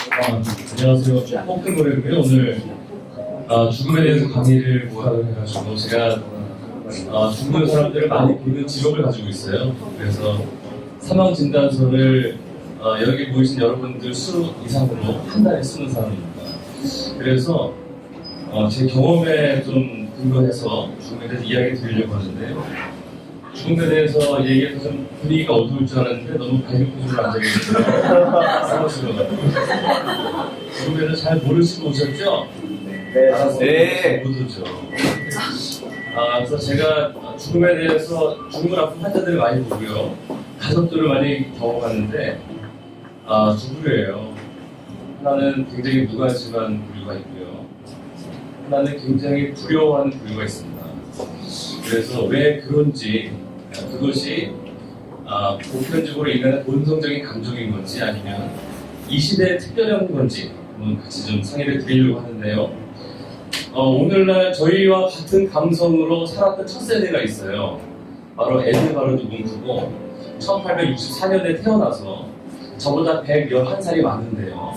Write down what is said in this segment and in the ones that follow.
안녕하세요. 뽕크노래고요. 오늘 죽음에 대해서 강의를 하려고 해가지고 제가 죽는 사람들을 많이 보는 직업을 가지고 있어요. 그래서 사망 진단서를 여기 모이신 여러분들 수 이상으로 한 달에 쓰는 사람입니다. 그래서 제 경험에 좀 근거해서 죽음에 대해서 이야기 드리려고 하는데요. 죽음에 대해서 얘기해서 좀 분위기가 어두울 줄 알았는데 너무 밝은 표정으로 앉아계셔서 사무실로가지고 죽음에는 잘 모르시고 오셨죠? 네. 못 오죠. 그래서 제가 죽음에 대해서 죽음을 앞둔 환자들을 많이 보고요. 가족들을 많이 경험하는데 두 부류예요. 하나는 굉장히 무관심한 부류가 있고요. 하나는 굉장히 두려워하는 부류가 있습니다. 그래서 왜 그런지 그것이 보편적으로 인간의 본성적인 감정인 건지 아니면 이 시대에 특별한 건지 한번 같이 좀 상의를 드리려고 하는데요. 오늘날 저희와 같은 감성으로 살았던 첫 세대가 있어요. 바로 에드바르드 뭉크고 1864년에 태어나서 저보다 111살이 많은데요.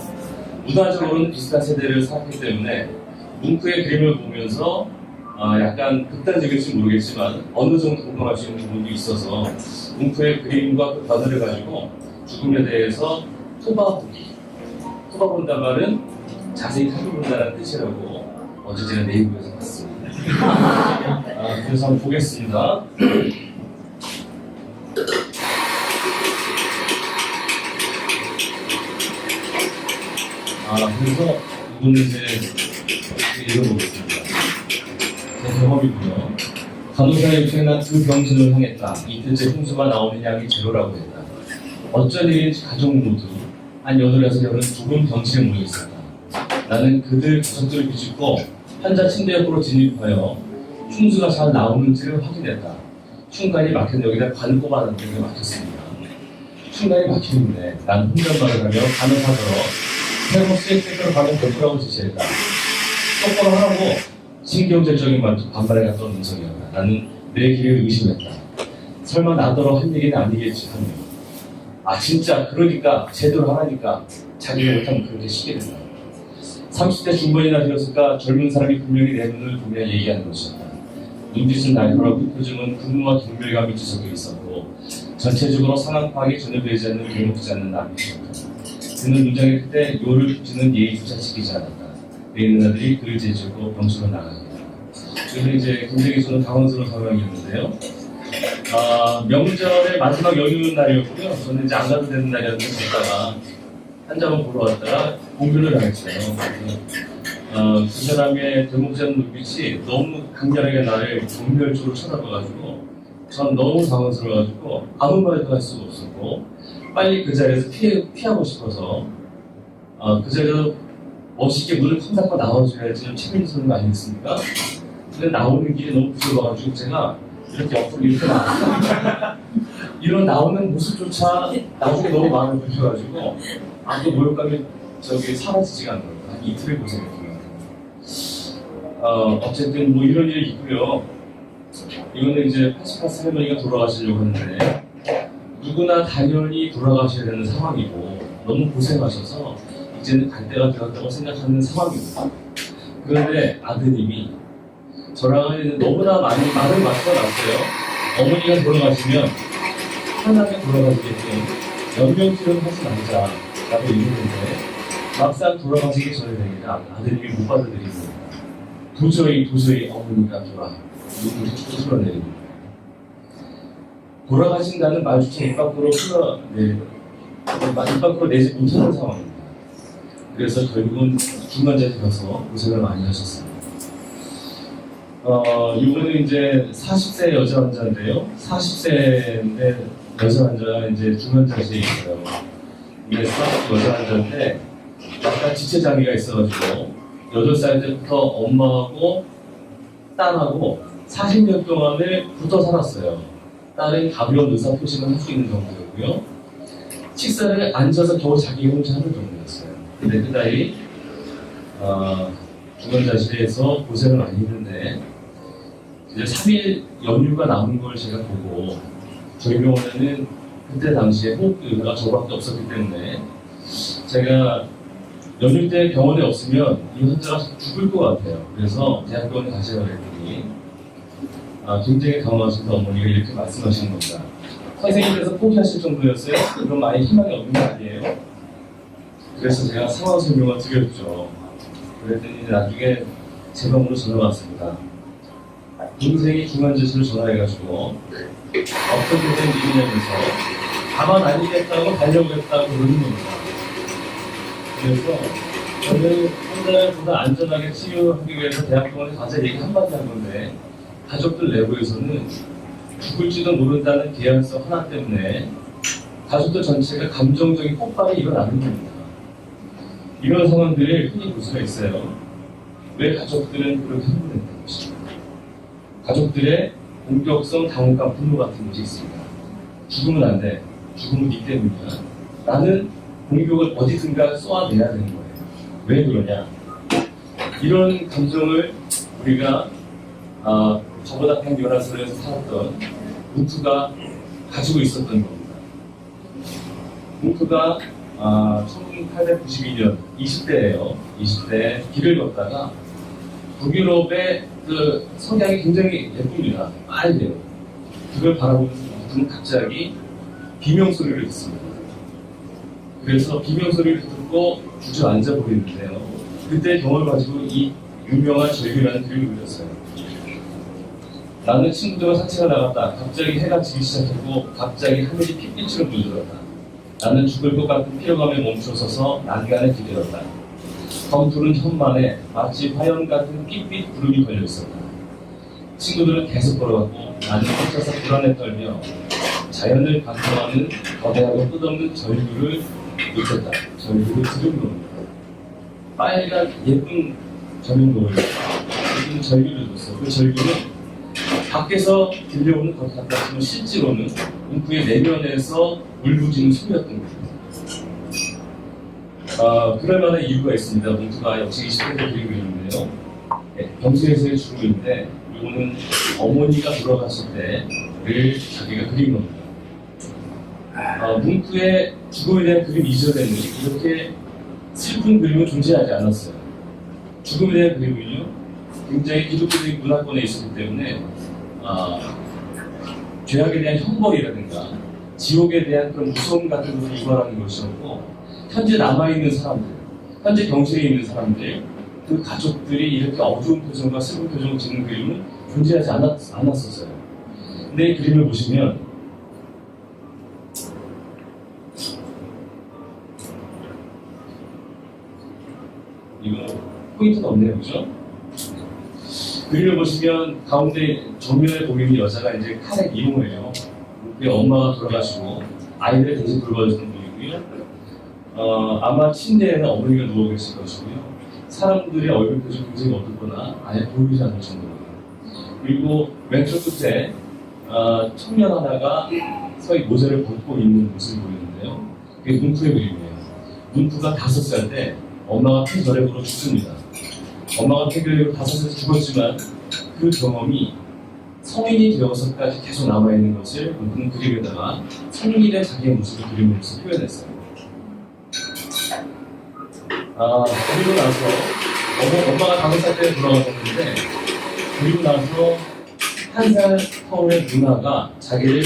문화적으로는 비슷한 세대를 살았기 때문에 뭉크의 그림을 보면서 약간 극단적일지 모르겠지만 어느 정도 공감할 수 있는 부분이 있어서 뭉크의 그림과 그 단어를 가지고 죽음에 대해서 토바본단 말은 자세히 살펴본다는 뜻이라고 어제 제가 네이버에서 봤습니다. 그래서 한번 보겠습니다. 그래서 이거는 이제 읽어보겠습니다. 제 경험이고요. 간호사의 요청난 두 병진을 향했다. 이틀째 홍수가 나오는 양이 제로라고 했다. 어쩐 일인지 가족 모두 한 8-9은 죽은 병실에 모여 있었다. 나는 그들 가족들을 비집고 환자 침대 옆으로 진입하여 충수가 잘 나오는지를 확인했다. 충간이 막힌 여기다 관 꼽아놨던 게 막혔습니다. 충간이 막히는데 난 혼잣말을 하며 간호사더러 테르모스의 택배로 가면 벽이라고 지시했다. 똑바로 하라고 신경질적인 말투 반발해 갔던 음성이었다. 나는 내 길을 의심했다. 설마 나더러 한 얘기는 아니겠지 하며 진짜 그러니까 제대로 하라니까 자기가 못하면 그렇게 시게 된다. 30대 중반이나 되었을까 젊은 사람이 분명히 내 눈을 보며 얘기하는 것이었다. 눈빛은 날카롭고 표정은 분노와 경멸감이 뒤섞여 있었고 전체적으로 상황 파악이 전혀 되지 않는 개목지 않는 남이었다. 그는 문장의 끝에 요를 붙이는 예의조차 지키지 않았다. 내 누나들이 그를 제치고 병실로 나갑니다. 그래서 이제 굉장히 저는 당황스러운 상황이었는데요. 명절의 마지막 연휴 날이었고요. 저는 이제 안 가도 되는 날이었는데 걷다가 환자분 보러 왔다가 공변을 당했어요. 그 사람의 되목지 않는 눈빛이 너무 강렬하게 나를 경멸적으로 쳐다봐가지고 전 너무 당황스러워가지고 아무 말도 할 수가 없었고 빨리 그 자리에서 피하고 싶어서 그 자리에서 멋있게 문을 쾅 닫고 나와줘야지 좀 책임지는 거 아니겠습니까? 근데 나오는 길이 너무 부끄러워가지고 제가 이렇게 옆으로 이렇게 나왔어요. 이런 나오는 모습조차 나중에 너무 마음이 불편해가지고 또 모욕감이 사라지지가 않는 거예요. 한 이틀을 고생했어요. 어쨌든 뭐 이런 일이 있고요. 이거는 이제 88세 할머니가 돌아가시려고 하는데 누구나 당연히 돌아가셔야 되는 상황이고 너무 고생하셔서 이제는 갈 때가 되었다고 생각하는 상황입니다. 그런데 아드님이 저랑은 너무나 많은 말을 맞춰놨어요. 어머니가 돌아가시면 편하게 돌아가시게끔 연명치료를 하지 말자라고 얘기했는데 막상 돌아가시기 전에 되니까 아드님이 못 받아들이고 도저히 어머니가 눈물이 쭉 흘러내립니다. 돌아가신다는 말조차 입 밖으로 내지 못하는 상황입니다. 그래서 결국은 중간자에 가서 고생을 많이 하셨습니다. 이번에 이제 40세 여자 환자인데요. 40세인데 여자 환자가 이제 중환자실에 있어요. 근데 40세 여자 환자인데 약간 지체장애가 있어가지고 8살 때부터 엄마하고 딸하고 40년 동안을 붙어 살았어요. 딸은 가벼운 의사표시만 할 수 있는 정도였고요. 식사를 앉아서 겨우 자기 혼자 하는 정도였어요. 근데 그 딸이 중환자실에서 고생을 많이 했는데 이제 3일 연휴가 남은 걸 제가 보고 저희 병원에는 그때 당시에 호흡기가 저밖에 없었기 때문에 제가 연휴 때 병원에 없으면 이 환자가 죽을 것 같아요. 그래서 대학병원에 가시라고 했더니 굉장히 당황하셔서 어머니가 이렇게 말씀하시는 겁니다. 선생님께서 포기하실 정도였어요? 그럼 많이 희망이 없는 거 아니에요? 그래서 제가 상황 설명을 드렸죠. 그랬더니 나중에 제 방으로 전화가 왔습니다. 동생이 중환자실로 전화해가지고 어떻게 된 일이냐면서 가만 아니겠다고 달려오겠다고 그러는 겁니다. 그래서 저는 환자를 보다 안전하게 치료하기 위해서 대학병원에 가서 얘기 한마디 한 건데 가족들 내부에서는 죽을지도 모른다는 계약서 하나 때문에 가족들 전체가 감정적인 폭발이 일어나는 겁니다. 이런 상황들을 흔히 볼 수가 있어요. 왜 가족들은 그렇게 흥분했다는 것입니다. 가족들의 공격성, 당혹감, 분노 같은 것이 있습니다. 죽으면 안 돼. 죽으면 네 때문이야. 나는 공격을 어디든가 쏘아내야 되는 거예요. 왜 그러냐? 이런 감정을 우리가 저보다 111살에서 살았던 뭉크가 가지고 있었던 겁니다. 뭉크가 1892년 20대예요. 20대에 길을 걷다가 북유럽의 그 성향이 굉장히 예쁩니다. 빨개요. 그걸 바라보는 뭉크는 갑자기 비명소리를 듣습니다. 그래서 비명소리를 듣고 주저앉아 버리는데요. 그때 경험을 가지고 이 유명한 절규라는 글을 그렸어요. 나는 친구들과 산책을 나갔다. 갑자기 해가 지기 시작했고 갑자기 하늘이 핏빛으로 물들었다. 나는 죽을 것 같은 피로감에 멈춰서서 난간에 기대었다. 검푸른 현만에 마치 화연 같은 핏빛 구름이 걸려 있었다. 친구들은 계속 걸어갔고 나는 혼자서 불안에 떨며 자연을 관통하는 거대하고 끝없는 절규를 느꼈다. 절규를 들은 빨간 예쁜 조명노을, 예쁜 절규를 줬어. 그 절규는 밖에서 들려오는 것 같았지만 실제로는 뭉크의 내면에서 울부짖는 소리였던 겁니다. 그럴 만한 이유가 있습니다. 뭉크가 역시 20대 때 그리고 있는데요. 병수에서의 죽음인데 이거는 어머니가 돌아갔을 때를 자기가 그린 겁니다. 뭉크의 죽음에 대한 그림 이전에는 이렇게 슬픈 그림은 존재하지 않았어요. 죽음에 대한 그림은요, 굉장히 기독교적인 문화권에 있었기 때문에 죄악에 대한 형벌이라든가 지옥에 대한 그런 무서움 같은 것을 유발하는 것이었고, 현재 남아있는 사람들, 현재 병실에 있는 사람들, 그 가족들이 이렇게 어두운 표정과 슬픈 표정을 짓는 그림은 존재하지 않았었어요. 근데 이 그림을 보시면 이거 포인트가 없네요, 그죠? 그림을 보시면 가운데 정면에 보이는 여자가 이제 카렌 이모예요. 그 엄마가 돌아가시고 아이들을 대신 돌봐주는 분이고요. 아마 침대에는 어머니가 누워 계실 것이고요. 사람들의 얼굴 표정이 굉장히 어둡거나 아예 보이지 않을 정도로요. 그리고 왼쪽 끝에 청년 하나가 서히 모자를 벗고 있는 모습을 보이는데요. 그게 뭉크의 그림이에요. 뭉크가 5살 때 엄마가 폐결핵으로 죽습니다. 엄마가 폐결핵으로 5살에 죽었지만 그 경험이 성인이 되어서까지 계속 남아있는 것을 뭉크는 그림에다가 성인의 자기의 모습을 그림으로써 표현했어요. 그리고 나서 엄마가 5살 때 돌아가셨는데, 그리고 나서 1살 터울의 누나가 자기를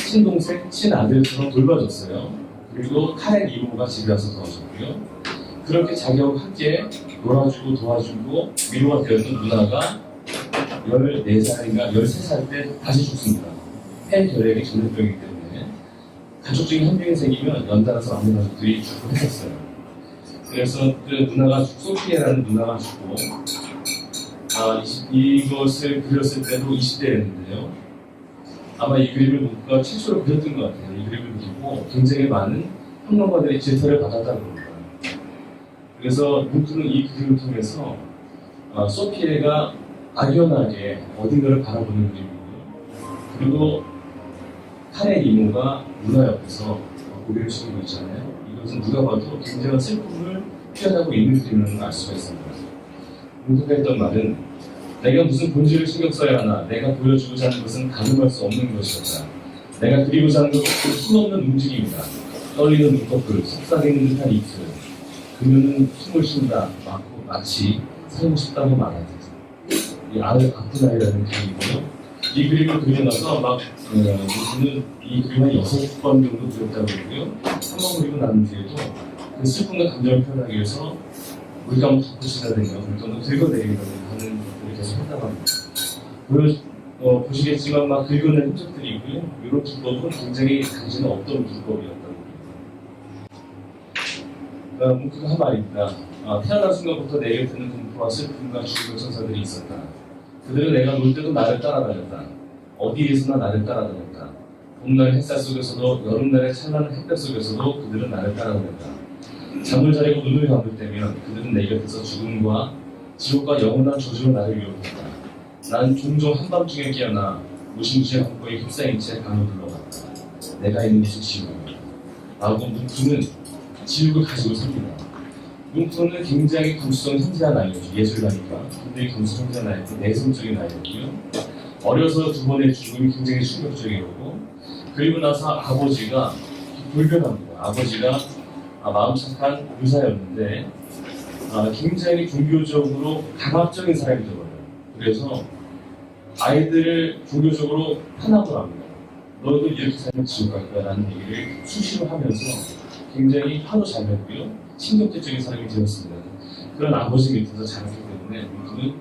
친동생, 친아들처럼 돌봐줬어요. 그리고 카렌 이모가 집에 와서 도와줬고요. 그렇게 자기하고 함께 놀아주고 도와주고 위로가 되었던 누나가 14살인가 13살 때 다시 죽습니다. 폐결핵이 전염병이기 때문에 가족적인 현병이 생기면 연달아서 많은 가족들이 죽고 했었어요. 그래서 그 누나가 소피에라는 누나가 죽고 이것을 그렸을 때도 20대였는데요. 아마 이 그림을 뭉크가 최초로 그렸던 것 같아요. 이 그림을 그리고 굉장히 많은 평론가들의 질타를 받았다는 겁니다. 그래서 뭉크는 이 그림을 통해서 소피에가 막연하게 어딘가를 바라보는 그림이고요. 그리고 카렌 이모가 누나 옆에서 고개를 숙이고 있잖아요. 이것은 누가 봐도 굉장한 슬픔을 표현하고 있는 그림을 알 수가 있습니다. 뭉크가 했던 말은 내가 무슨 본질을 신경 써야 하나, 내가 보여주고자 하는 것은 가늠할 수 없는 것이었다. 내가 그리고자 하는 것은 힘없는 움직임이다. 떨리는 눈꺼풀, 속삭이는 듯한 입술, 그녀는 숨을 쉰다, 마치 살고 싶다고 말하듯. 이 아픈 아이라는 그림이고요. 이 그림을 그려놔서 무슨은 이 그림을 6번 정도 그렸다고 그러고요. 3번 그리고 난 뒤에도 그 슬픔과 감정을 표현하기 위해서 우리가 뭐 덧붙이라든가 물건을 긁어내리라든가 하는 것들을 계속 한다고 합니다. 보시겠지만 막 긁어낸 흔적들이 있고요. 이런 기법은 굉장히 당신은 어떤 기법이었다고 합니다. 뭉크가 한 말이 있다. 태어난 순간부터 내게 드는 공포와 슬픔과 죽음의 천사들이 있었다. 그들은 내가 놀 때도 나를 따라다녔다. 어디에서나 나를 따라다녔다. 봄날 햇살 속에서도 여름날의 찬란한 햇볕 속에서도 그들은 나를 따라다녔다. 잠을 자려고 눈을 감을 때면 그들은 내 곁에서 죽음과 지옥과 영원한 저주로 나를 위협했다. 난 종종 한밤중에 깨어나 무시무시한 공포에 휩싸인 채 강을 불러갔다. 내가 있는 곳은 지옥이다. 라고 뭉크는 지옥을 가지고 삽니다. 뭉크는 굉장히 감수성 현재한 아이였죠. 예술가니까 굉장히 감수성 현재한 아이고 내성적인 아이였고요. 어려서 두 번의 죽음이 굉장히 충격적이었고, 그리고 나서 아버지가 불변합니다. 아버지가 마음 착한 의사였는데 굉장히 종교적으로 강압적인 사람이 되어버려요. 그래서 아이들을 종교적으로 탄압을 합니다. 너도 이렇게 살면 지옥 갈 거야 라는 얘기를 수시로 하면서 굉장히 화도 잘 냈고요. 신경질적인 사람이 되었습니다. 그런 아버지 밑에서 자랐기 때문에 그는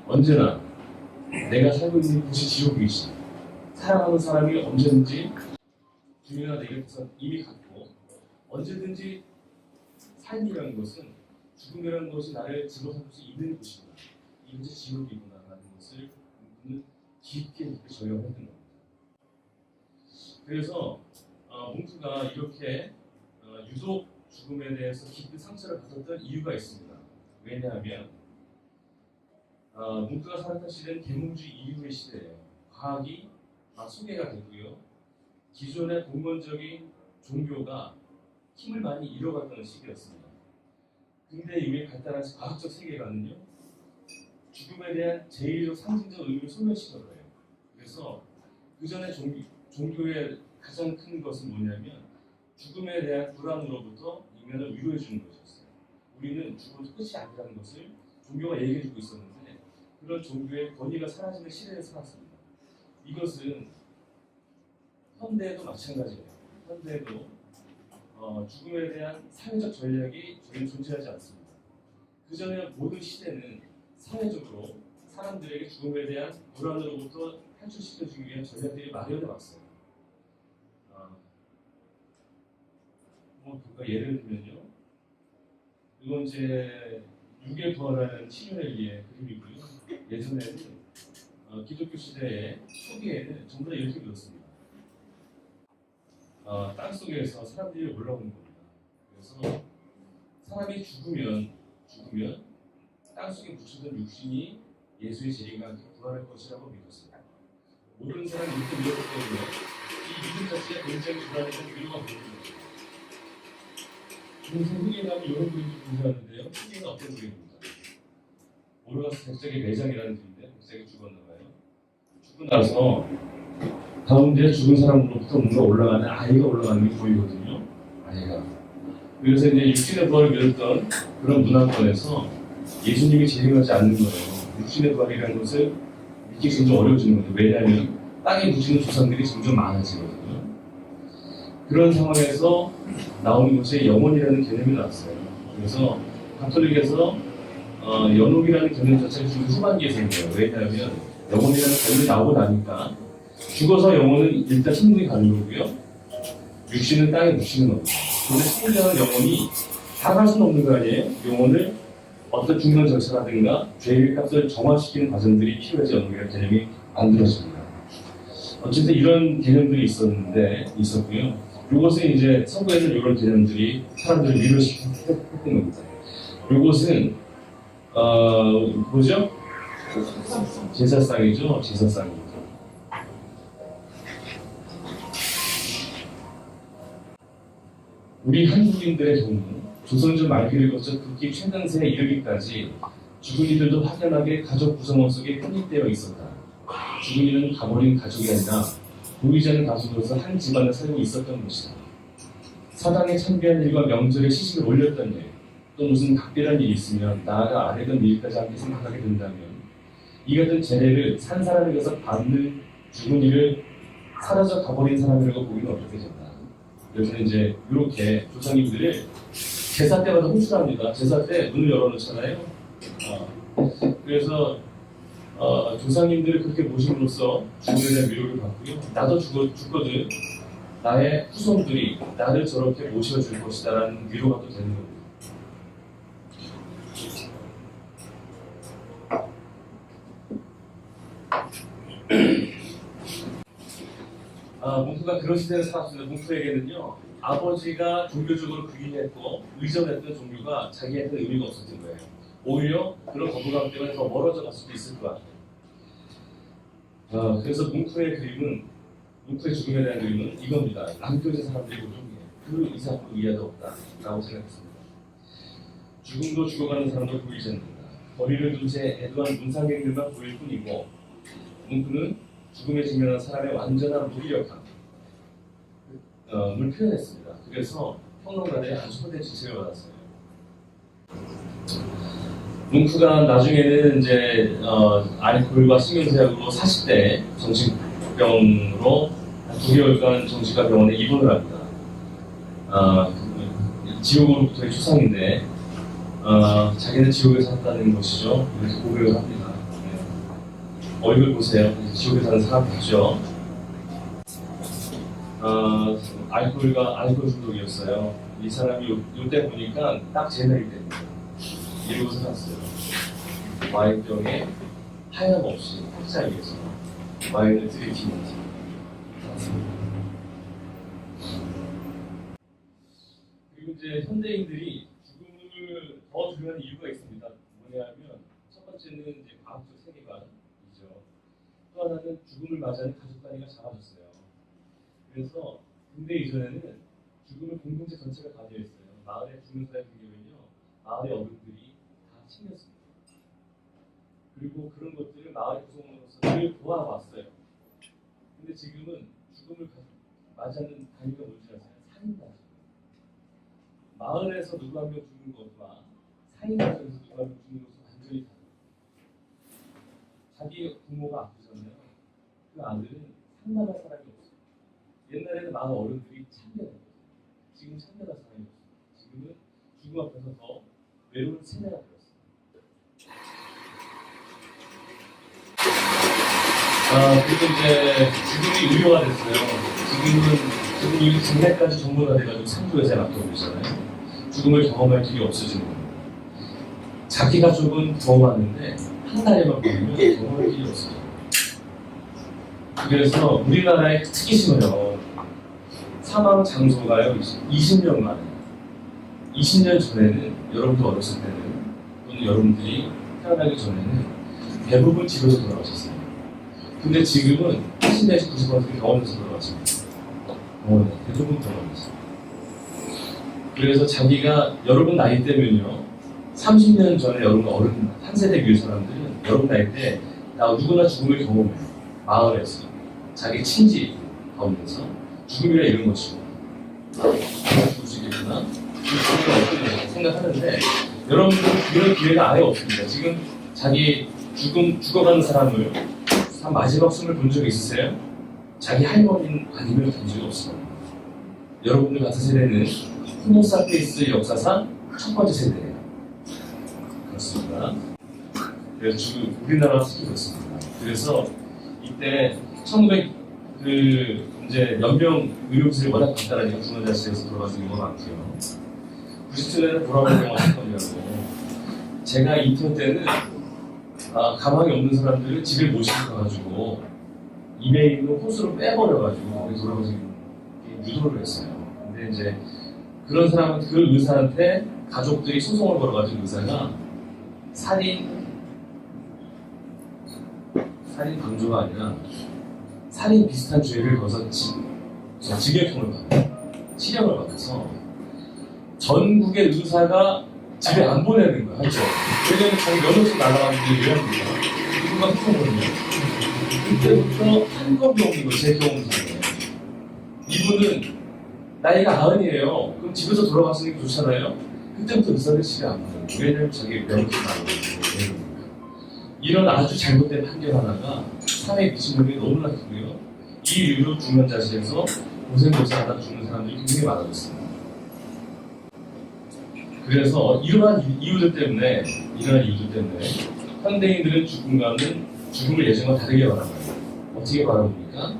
언제나 내가 살고 있는 곳이 지옥이지, 사랑하는 사람이 언제든지 주님이나 내 곁에서 이미 갖고 언제든지 삶이라는 것은, 죽음이라는 것이 나를 들어설 수 있는 곳이구나, 이것이 지옥이구나 라는 것을 그는 깊게 적용했던 겁니다. 그래서 뭉크가 이렇게 유독 죽음에 대해서 깊은 상처를 받았던 이유가 있습니다. 왜냐하면 뭉크가 살았던 시대는 계몽주의 이후의 시대예요. 과학이 소개가 됐고요. 기존의 공론적인 종교가 힘을 많이 잃어갔던 시기였습니다. 근데 이후에 발달한 과학적 세계관은요, 죽음에 대한 제일적 상징적 의미를 소멸시킨 거예요. 그래서 그 전에 종교의 가장 큰 것은 뭐냐면 죽음에 대한 불안으로부터 인간을 위로해 주는 것이었어요. 우리는 죽음은 끝이 아니라는 것을 종교가 얘기해 주고 있었는데, 그런 종교의 권위가 사라지는 시대에 살았습니다. 이것은 현대에도 마찬가지예요. 현대에도 죽음에 대한 사회적 전략이 전혀 존재하지 않습니다. 그 전에 모든 시대는 사회적으로 사람들에게 죽음에 대한 불안으로부터 탈출시켜주기 위한 전략들이 마련해 왔어요. 예를 들면요, 이건 이제 육의 부활하는 치료엘리의 그림이고요. 예전에는 기독교 시대의 초기에는 전부 다 이렇게 그렸습니다. 땅 속에서 사람들이 올라오는 겁니다. 그래서 사람이 죽으면 땅 속에 묻혀둔 육신이 예수의 재림과 함께 부활할 것이라고 믿었습니다. 모든 사람이 이렇게 믿었기 때문에 이 믿음 자체가 굉장히 불안해서 위로가 보이는 거죠. 중세 후기에 나오면 이런 그림이 존재하는데요. 후기가 어떤 그림입니다. 오르가스 백작의 매장이라는 그림인데, 백작이 죽었나봐요. 죽고 나서 가운데 죽은 사람으로부터 뭔가 올라가는 아이가 올라가는 게 보이거든요. 아이가. 그래서 이제 육신의 부활을 믿었던 그런 문화권에서 예수님이 재림하지 않는 거예요. 육신의 부활이라는 것을 믿기 점점 어려워지는 거죠. 왜냐하면 땅에 묻히는 조상들이 점점 많아지거든요. 그런 상황에서 나오는 것이 영혼이라는 개념이 나왔어요. 그래서 가톨릭에서 연옥이라는 개념 자체가 지금 후반기에 생겨요. 왜냐하면 영혼이라는 개념이 나오고 나니까 죽어서 영혼은 일단 천국에 가는 거고요. 육신은 땅에 묻히는 겁니다. 그런데 천국이라는 영혼이 다 갈 수는 없는 거 아니에요? 영혼을 어떤 중간 절차라든가 죄의 값을 정화시키는 과정들이 필요해서 영혼이라는 개념이 만들어집니다. 어쨌든 이런 개념들이 있었고요. 이것은 이제 서구에는 이런 개념들이 사람들을 위로시켰던 겁니다. 이것은 뭐죠? 제사상이죠. 제사상이죠. 우리 한국인들의 경우 조선조 말기를 거쳐 극기 최강세에 이르기까지 죽은 이들도 확연하게 가족 구성원 속에 편입되어 있었다. 죽은 이는 가버린 가족이 아니라 보이지 않는 가족으로서 한 집안을 살고 있었던 것이다. 사당에 참배한 일과 명절에 시식을 올렸던 일, 또 무슨 각별한 일이 있으면 나가 안 했던 일까지 함께 생각하게 된다면 이 같은 재해를 산 사람에 가서 받는 죽은 이를 사라져 가버린 사람이라고 보기는 어떻게 된다. 그래서 이제 이렇게 조상님들을 제사 때마다 호출합니다. 제사 때 문을 열어놓잖아요. 그래서 조상님들을 그렇게 모심으로써 죽음에 대한 위로를 받고요. 나도 죽거든 나의 후손들이 나를 저렇게 모셔줄 것이다라는 위로가 또 되는 겁니다. 뭉크가 그런 시대에 살았습니다. 뭉크에게는요, 아버지가 종교적으로 규율했고 의존했던 종교가 자기한테는 의미가 없었던 거예요. 오히려 그런 거부감 때문에 더 멀어져 갈 수도 있을 것 같아요. 그래서 뭉크의 그림은, 뭉크의 죽음에 대한 그림은 이겁니다. 남겨진 사람들이 고통이에요. 그 이상 의미도 없다라고 생각했습니다. 죽음도 죽어가는 사람도 보이지 않는다. 거리를 둔 채 애도한 문상객들만 보일 뿐이고, 뭉크는 죽음에 직면한 사람의 완전한 무기력함을 표현했습니다. 그래서 평론가들의 아주 소대 지칭을 받았어요. 뭉크가 나중에는 이제 알코올과 신경제약으로 40대 정신병으로 9개월간 정신과 병원에 입원을 합니다. 지옥으로부터의 초상인데 자기는 지옥에 살았다는 것이죠. 이렇게 고백을 합니다. 얼굴 보세요. 지옥에 사는 사람 같죠? 알코올 중독이었어요. 이 사람이 요때 보니까 딱 제 나이 때입니다. 이러고 살았어요. 와인병에 하염없이 탁자 위에서 와인을 들이키면서 살았습니다. 그리고 이제 현대인들이 죽음을 더 두려워하는 이유가 있습니다. 뭐냐면 첫 번째는 이제 과학적 세계관이죠. 또 하나는 죽음을 맞이하는 가족 단위가 작아졌어요. 그래서 근대 이전에는 죽음을 공동체 전체가 관여했어요. 마을에 죽는 사람의 경우에는요, 마을의 어른들이 다 챙겼습니다. 그리고 그런 것들을 마을의 구성원으로서 늘 도와왔어요. 근데 지금은 죽음을 맞이하는 단위가 뭔지 아세요? 살인마죠. 마을에서 누구 한 명 죽는 것과 살인마에서 누구 한 명 죽는 것은 완전히 다릅니다. 자기 부모가 아프잖아요. 그 아들은 상담할 사람이 없어요. 옛날에는 많은 어른들이 참견했거든요. 지금 참견할 사람이 없어요. 지금은 죽음 앞에서 더 외로운 세대가 되었어요. 그리고 이제 죽음이 의료가 됐어요. 지금은 장례까지 전문화 돼가지고 상부여자에 맡겨오고 있잖아요. 죽음을 경험할 길이 없어지는 거예요. 자기 가족은 경험하는데 한 달에만 보면 경험할 길이 없어요. 그래서 우리나라의 특이심은요, 사망 장소가요 20년 만에, 20년 전에는 여러분들 어렸을 때는 또는 여러분들이 태어나기 전에는 대부분 집에서 돌아가셨어요. 근데 지금은 80내지 90% 병원에서 돌아가십니다. 대부분 병원에서. 그래서 자기가 여러분 나이 때면요, 30년 전에 여러분 어른 한 세대 위의 사람들은 여러분 나이 때 누구나 죽음을 경험해요. 마을에서 자기 친지 가운데서 죽음이라 이런 것이고 죽을 수 있겠구나, 죽음이 어떻게 생각하는데 여러분들은 그런 기회가 아예 없습니다. 지금 자기 죽어가는 사람을 한 마지막 숨을 본 적 있으세요? 자기 할머니 아니면 본 적이 없습니다. 여러분들 같은 세대는 호모사피엔스 역사상 첫 번째 세대예요. 그렇습니다. 그래서 지금 우리나라가 특히 그렇습니다. 그래서 이때 1900 이제 연명 의료기술이 워낙 발달하니까 중환자실에서 돌아가신 경우가 많고요. 97년에 돌아가는 경우가 사건이라고. 제가 인턴 때는 가망이 없는 사람들을 집에 모시고 가가지고 입에 있는 호수를 빼버려가지고 거기 돌아가서 유도를 했어요. 근데 이제 그런 사람은 그 의사한테 가족들이 소송을 걸어가지고 의사가 살인 방조가 아니라 살인 비슷한 죄를 거서 징역형을 받아요. 실형을 받아서 전국의 의사가 집에 안 보내는 거야. 알죠? 왜냐면 자기 면허증 날아가는데 왜 합니까? 누가 흩어버리냐? 그때부터 한 겁이 없는 거예요. 제 경험상에. 이분은 나이가 90이에요. 그럼 집에서 돌아가시는 게 좋잖아요. 그때부터 의사를 치료 안 받아요. 왜냐면 저게 명확히 나오거든요. 이런 아주 잘못된 판결 하나가 사회에 미치는 영향이 너무나 크고요. 이 이유로 중환자실에서 고생고생하다 죽는 사람들이 굉장히 많아졌습니다. 그래서 이러한 이유들 때문에 현대인들은 죽음을 예전과 다르게 바라봐요. 어떻게 바라봅니까?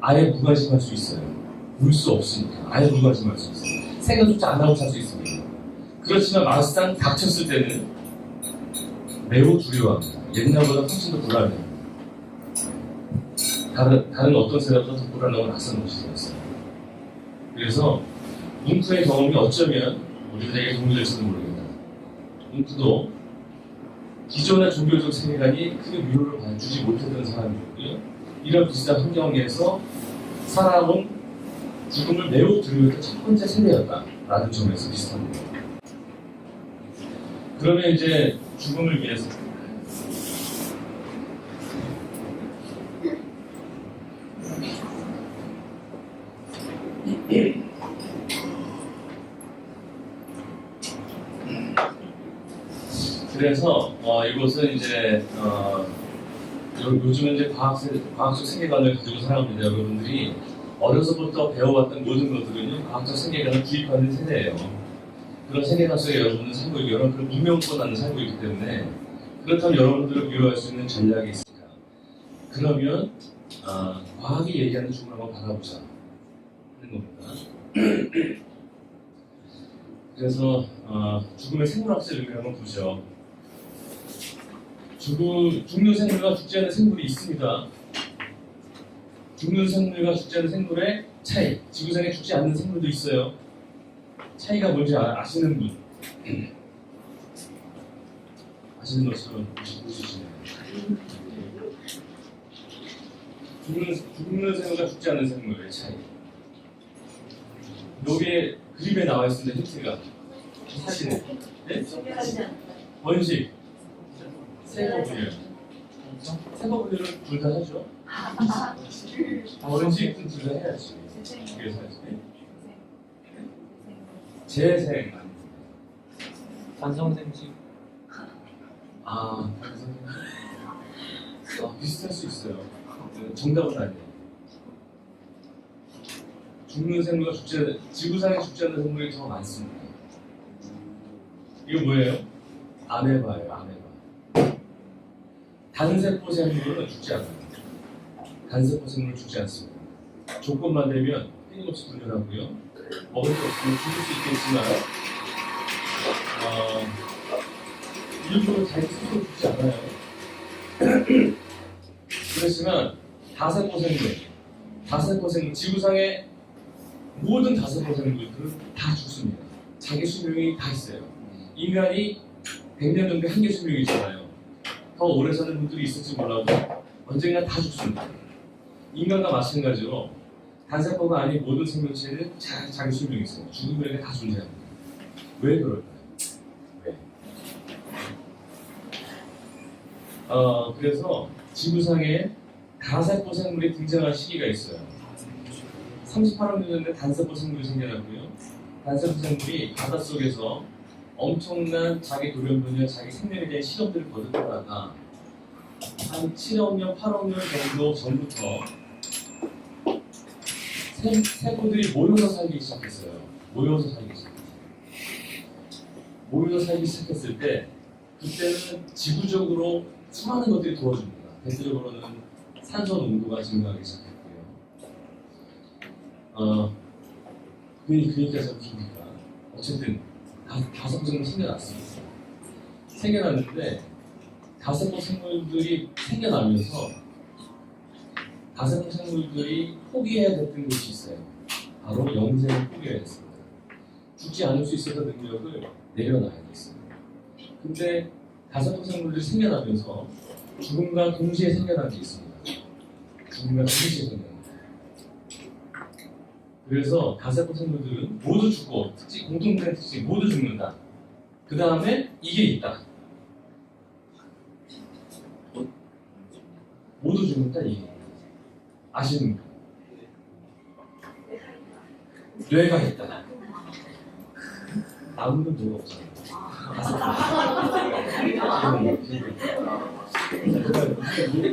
아예 무관심할 수 있어요. 울 수 없으니까 아예 무관심할 수 있어요. 생각조차 안 하고 살 수 있습니다. 그렇지만 막상 닥쳤을 때는 매우 두려워합니다. 옛날보다 훨씬 더 불안해요. 다른 어떤 세대보다 더 불안하고 낯선 것이 되었어요. 그래서 뭉크의 경험이 어쩌면 우리들에게 도움이 될지도 모르겠다. 뭉크도 기존의 종교적 세계관이 크게 위로를 주지 못했던 사람이었고요. 이런 비슷한 환경에서 살아온 죽음을 매우 두려워했던 첫 번째 세대였다라는 점에서 비슷합니다. 그러면 이제 죽음을 위해서 그래서 이곳은 이제 요즘은 이제 과학적 세계관을 가지고 살아갑니다. 여러분들이 어려서부터 배워왔던 모든 것들은요 과학적 세계관을 구입하는 세대예요. 그런 세계관 속에 여러분은 살고 있고 여러분 그런 문명권 안에 살고 있기 때문에 그렇다면 여러분들을 위로할 수 있는 전략이 있습니다. 그러면 과학이 얘기하는 죽음을 한번 받아보자 하는 겁니다. 그래서 죽음의 생물학적 의미를 한번 보죠. 죽는 생물과 죽지 않는 생물이 있습니다. 죽는 생물과 죽지 않는 생물의 차이. 지구상에 죽지 않는 생물도 있어요. 차이가 뭔지 아시는 분? 아시는 것처럼 보시시네요. 죽는 생물과 죽지 않는 생물의 차이. 여기에 그림에 나와 있습니다. 힌트가 사진에. 네? 번식. 세포분열. 세포분열은 둘 다 하죠. 번식은 둘 다 해야지. 그래서 해야지. 재생. 반성생식. 비슷할 수 있어요. 정답은 아니에요. 죽는 생물과 지구상에 죽지 않는 생물이 더 많습니다. 이거 뭐예요? 아메바예요, 아메바. 단세포 생물은 죽지 않아요. 단세포 생물은 죽지 않습니다. 조건만 되면 끊임없이 분열하고요. 먹을 수 없으면 죽을 수 있겠지만 일부러 자기 스스로 죽지 않아요. 그렇지만 다세포 생물, 지구상의 모든 다세포 생물들은 다 죽습니다. 자기 수명이 다 있어요. 인간이 100년 정도 한계 수명이 있잖아요. 더 오래 사는 분들이 있을지 몰라도 언젠가 다 죽습니다. 인간과 마찬가지로 단세포가 아닌 모든 생명체는 자기 수명이 있어요. 죽음에게 다 존재합니다. 왜 그럴까요? 왜? 그래서 지구상에 다세포 생물이 등장할 시기가 있어요. 38억 년 전에 단세포 생물이 생겨났고요. 단세포 생물이 바닷속에서 엄청난 자기 돌연변이와 자기 생명에 대한 실험들을 거듭하다가 한 7억 년, 8억 년 정도 전부터 세포들이 모여서 살기 시작했어요. 모여서 살기 시작했을 때 그때는 지구적으로 수많은 것들이 도와줍니다. 대표적으로는 산소 농도가 증가하기 시작했고요. 그 얘기가 좀 기니까 어쨌든 다세포 생물이 생겨났습니다. 생겨났는데 다세포 생물들이 생겨나면서 다세포 생물들이 포기해야 됐던 것이 있어요. 바로 영생을 포기해야 했습니다. 죽지 않을 수 있었던 능력을 내려놔야 됐습니다. 근데 다세포 생물들이 생겨나면서 죽음과 동시에 생겨난 게 있습니다. 죽음과 동시에 생겨난 게. 그래서 다세포 생물들은 모두 죽고 공통된 특징 모두 죽는다. 그 다음에 이게 있다. 모두 죽는다 이게. 아십니까? 뇌가 있다. 나무는 뭐가 없잖아요.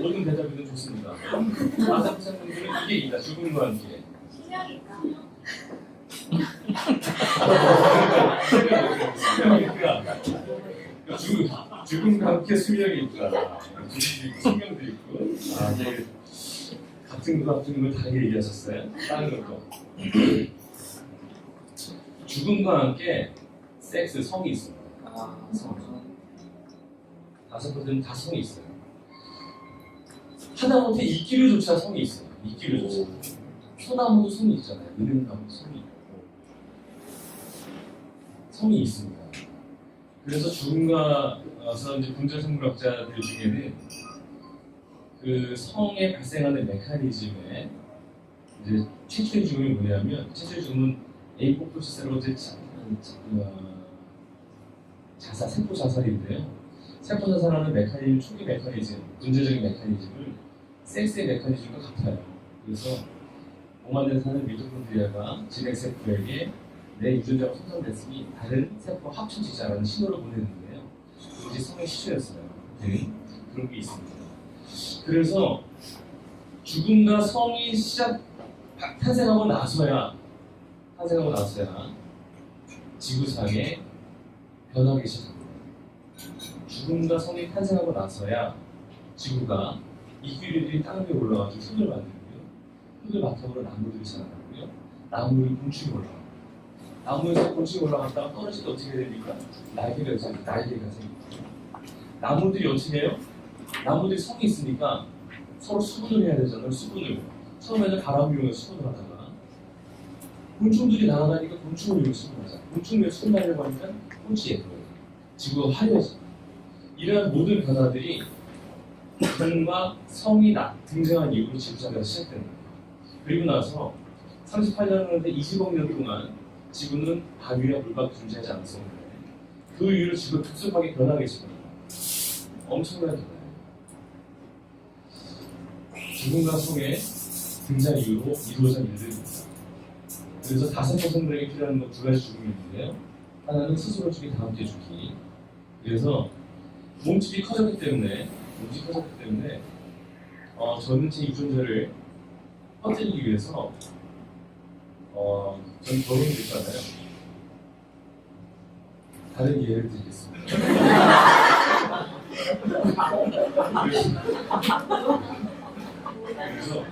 모든 대답이는 좋습니다. 아사프사님들은 이게 있다. 죽음과 함께. 신명이 있다. 죽음과 함께 수명이 있다. 수명도 있고. 아, 되게 같은 걸 다르게 얘기하셨어요. 다른 것도. 죽음과 함께 섹스, 성이 있습니다. 다섯 번째는 다 성이 있어요. 하다못해 이끼류조차 성이 있어요. 이끼류조차. 소나무도 성이 있잖아요. 은행나무도 성이 있고. 성이 있습니다. 그래서 죽음과 와서 이제 분자생물학자들 중에는 그 성에 발생하는 메커니즘에 이제 최초의 죽음이 뭐냐면 최초의 죽음은 에이포프시스로 자살, 세포 자살인데요. 세포 자살하는 메커니즘, 초기 메커니즘, 문제적인 메커니즘을 섹스의 메커니즘과 같아요. 그래서 오만된 사는 미토콘드리아가 진핵 세포에게 내 유전자가 손상됐으니 다른 세포와 합쳐지자라는 신호를 보내는데요. 그것이 성의 시초였어요. 그런 게 있습니다. 그래서 죽음과 성이 탄생하고 나서야 지구상에 변하기 시작합니다. 죽음과 성이 탄생하고 나서야 지구가 이끼류들이 땅 위에 올라가서 흙을 만들고요. 흙을 바탕으로 나무들이 자라나고요. 나무들이 곤충이 올라가고 나무에서 곤충이 올라갔다가 떨어질 때 어떻게 됩니까? 날개가 생깁니다. 나무들이 어떻게 해요? 나무들이 성이 있으니까 서로 수분을 해야 되잖아요. 수분을. 처음에는 바람을 이용해서 수분을 하다가 곤충들이 날아다니니까 곤충을 이용해서 수분을 하잖아요. 곤충을 수분 하려고 하니까 꽃이 예뻐요. 지구가 화려해져요. 이러한 모든 변화들이 공과 성이 등장한 이후로 지구상에서 시작되는 거예요. 그리고 나서 38년 후인데 20억 년 동안 지구는 바위와 물밖에 존재하지 않았었는데 그 이후로 지구가 급속하게 변하게 됐습니다. 엄청나게 변화예요. 죽음과 성의 등장 이후로 이루어진 일들입니다. 그래서 다섯 생물에게 필요한 것 두 가지 죽음이 있는데요. 하나는 스스로 죽기, 다음 때 죽기. 그래서 몸집이 커졌기 때문에 저는 제 유전자를 퍼뜨리기 위해서 저는 결혼을 했잖아요. 다른 예를 드리겠습니다. 그래서